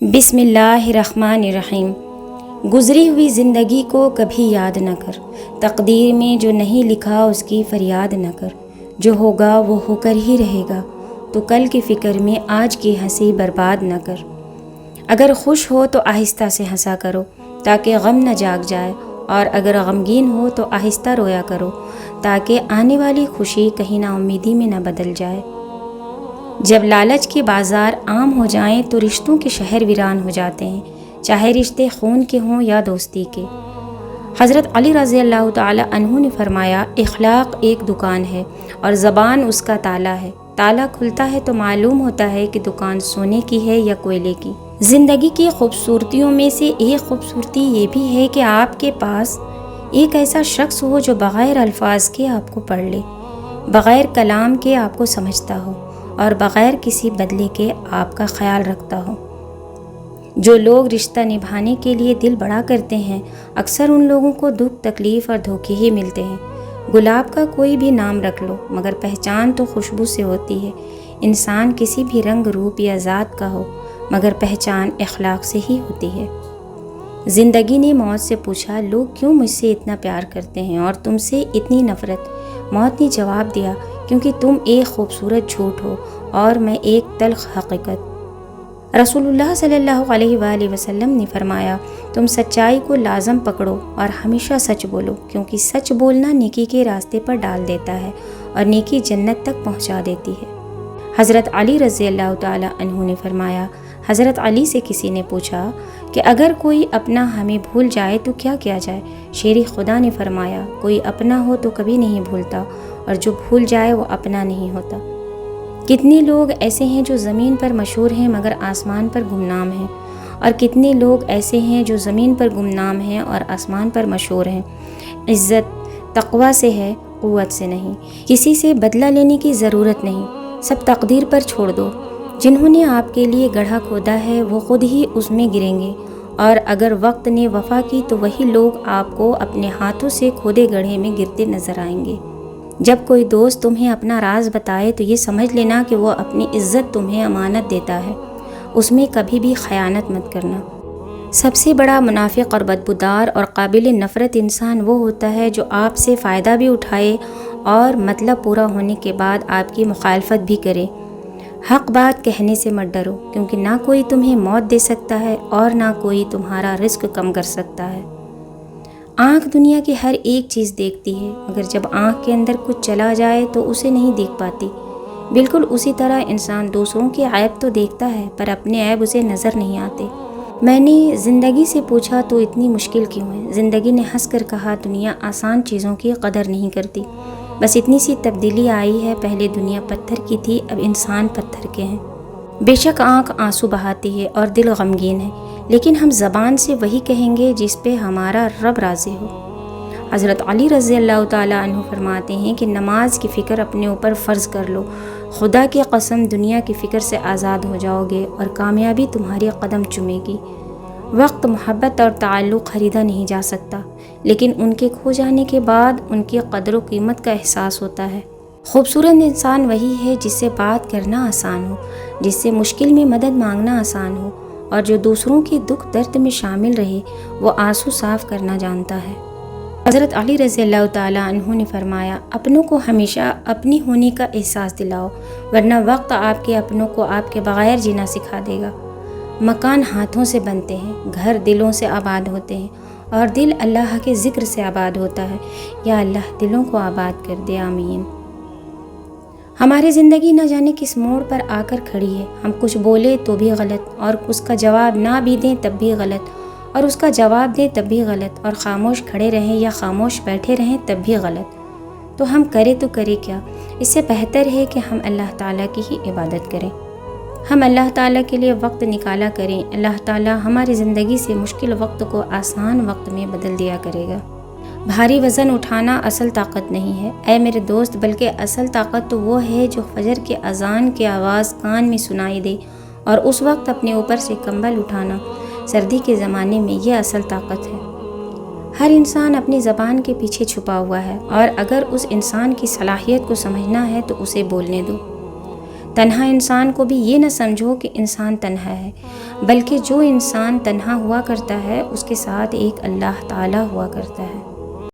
بسم اللہ الرحمن الرحیم۔ گزری ہوئی زندگی کو کبھی یاد نہ کر، تقدیر میں جو نہیں لکھا اس کی فریاد نہ کر، جو ہوگا وہ ہو کر ہی رہے گا، تو کل کی فکر میں آج کی ہنسی برباد نہ کر۔ اگر خوش ہو تو آہستہ سے ہنسا کرو تاکہ غم نہ جاگ جائے، اور اگر غمگین ہو تو آہستہ رویا کرو تاکہ آنے والی خوشی کہیں نا امیدی میں نہ بدل جائے۔ جب لالچ کے بازار عام ہو جائیں تو رشتوں کے شہر ویران ہو جاتے ہیں، چاہے رشتے خون کے ہوں یا دوستی کے۔ حضرت علی رضی اللہ تعالی عنہ نے فرمایا، اخلاق ایک دکان ہے اور زبان اس کا تالا ہے۔ تالا کھلتا ہے تو معلوم ہوتا ہے کہ دکان سونے کی ہے یا کوئلے کی۔ زندگی کی خوبصورتیوں میں سے ایک خوبصورتی یہ بھی ہے کہ آپ کے پاس ایک ایسا شخص ہو جو بغیر الفاظ کے آپ کو پڑھ لے، بغیر کلام کے آپ کو سمجھتا ہو اور بغیر کسی بدلے کے آپ کا خیال رکھتا ہو۔ جو لوگ رشتہ نبھانے کے لیے دل بڑا کرتے ہیں، اکثر ان لوگوں کو دکھ تکلیف اور دھوکے ہی ملتے ہیں۔ گلاب کا کوئی بھی نام رکھ لو مگر پہچان تو خوشبو سے ہوتی ہے۔ انسان کسی بھی رنگ روپ یا ذات کا ہو مگر پہچان اخلاق سے ہی ہوتی ہے۔ زندگی نے موت سے پوچھا، لوگ کیوں مجھ سے اتنا پیار کرتے ہیں اور تم سے اتنی نفرت؟ موت نے جواب دیا، کیونکہ تم ایک خوبصورت جھوٹ ہو اور میں ایک تلخ حقیقت۔ رسول اللہ صلی اللہ علیہ وآلہ وسلم نے فرمایا، تم سچائی کو لازم پکڑو اور ہمیشہ سچ بولو، کیونکہ سچ بولنا نیکی کے راستے پر ڈال دیتا ہے اور نیکی جنت تک پہنچا دیتی ہے۔ حضرت علی رضی اللہ تعالی عنہ نے فرمایا، حضرت علی سے کسی نے پوچھا کہ اگر کوئی اپنا ہمیں بھول جائے تو کیا کیا جائے؟ شیر خدا نے فرمایا، کوئی اپنا ہو تو کبھی نہیں بھولتا اور جو بھول جائے وہ اپنا نہیں ہوتا۔ کتنے لوگ ایسے ہیں جو زمین پر مشہور ہیں مگر آسمان پر گمنام ہیں، اور کتنے لوگ ایسے ہیں جو زمین پر گمنام ہیں اور آسمان پر مشہور ہیں۔ عزت تقویٰ سے ہے، قوت سے نہیں۔ کسی سے بدلہ لینے کی ضرورت نہیں، سب تقدیر پر چھوڑ دو۔ جنہوں نے آپ کے لیے گڑھا کھودا ہے وہ خود ہی اس میں گریں گے، اور اگر وقت نے وفا کی تو وہی لوگ آپ کو اپنے ہاتھوں سے کھودے گڑھے میں گرتے نظر آئیں گے۔ جب کوئی دوست تمہیں اپنا راز بتائے تو یہ سمجھ لینا کہ وہ اپنی عزت تمہیں امانت دیتا ہے، اس میں کبھی بھی خیانت مت کرنا۔ سب سے بڑا منافق اور بدبودار اور قابل نفرت انسان وہ ہوتا ہے جو آپ سے فائدہ بھی اٹھائے اور مطلب پورا ہونے کے بعد آپ کی مخالفت بھی کرے۔ حق بات کہنے سے مت ڈرو، کیونکہ نہ کوئی تمہیں موت دے سکتا ہے اور نہ کوئی تمہارا رزق کم کر سکتا ہے۔ آنکھ دنیا کی ہر ایک چیز دیکھتی ہے، مگر جب آنکھ کے اندر کچھ چلا جائے تو اسے نہیں دیکھ پاتی۔ بالکل اسی طرح انسان دوسروں کے عیب تو دیکھتا ہے پر اپنے عیب اسے نظر نہیں آتے۔ میں نے زندگی سے پوچھا تو اتنی مشکل کیوں ہے؟ زندگی نے ہنس کر کہا، دنیا آسان چیزوں کی قدر نہیں کرتی، بس اتنی سی تبدیلی آئی ہے، پہلے دنیا پتھر کی تھی، اب انسان پتھر کے ہیں۔ بے شک آنکھ آنسو بہاتی ہے اور دل غمگین ہے، لیکن ہم زبان سے وہی کہیں گے جس پہ ہمارا رب راضی ہو۔ حضرت علی رضی اللہ تعالیٰ عنہ فرماتے ہیں کہ نماز کی فکر اپنے اوپر فرض کر لو، خدا کی قسم دنیا کی فکر سے آزاد ہو جاؤ گے اور کامیابی تمہاری قدم چومے گی۔ وقت، محبت اور تعلق خریدا نہیں جا سکتا، لیکن ان کے کھو جانے کے بعد ان کی قدر و قیمت کا احساس ہوتا ہے۔ خوبصورت انسان وہی ہے جس سے بات کرنا آسان ہو، جس سے مشکل میں مدد مانگنا آسان ہو، اور جو دوسروں کے دکھ درد میں شامل رہے، وہ آنسو صاف کرنا جانتا ہے۔ حضرت علی رضی اللہ تعالیٰ عنہ نے فرمایا، اپنوں کو ہمیشہ اپنی ہونے کا احساس دلاؤ، ورنہ وقت آپ کے اپنوں کو آپ کے بغیر جینا سکھا دے گا۔ مکان ہاتھوں سے بنتے ہیں، گھر دلوں سے آباد ہوتے ہیں، اور دل اللہ کے ذکر سے آباد ہوتا ہے۔ یا اللہ دلوں کو آباد کر دے، آمین۔ ہماری زندگی نہ جانے کس موڑ پر آ کر کھڑی ہے، ہم کچھ بولے تو بھی غلط، اور اس کا جواب نہ بھی دیں تب بھی غلط، اور اس کا جواب دیں تب بھی غلط، اور خاموش کھڑے رہیں یا خاموش بیٹھے رہیں تب بھی غلط۔ تو ہم کریں تو کریں کیا؟ اس سے بہتر ہے کہ ہم اللہ تعالیٰ کی ہی عبادت کریں، ہم اللہ تعالیٰ کے لیے وقت نکالا کریں۔ اللہ تعالیٰ ہماری زندگی سے مشکل وقت کو آسان وقت میں بدل دیا کرے گا۔ بھاری وزن اٹھانا اصل طاقت نہیں ہے اے میرے دوست، بلکہ اصل طاقت تو وہ ہے جو فجر کے اذان کی آواز کان میں سنائی دے اور اس وقت اپنے اوپر سے کمبل اٹھانا۔ سردی کے زمانے میں یہ اصل طاقت ہے۔ ہر انسان اپنی زبان کے پیچھے چھپا ہوا ہے، اور اگر اس انسان کی صلاحیت کو سمجھنا ہے تو اسے بولنے دو۔ تنہا انسان کو بھی یہ نہ سمجھو کہ انسان تنہا ہے، بلکہ جو انسان تنہا ہوا کرتا ہے اس کے ساتھ ایک اللہ تعالیٰ ہوا کرتا ہے۔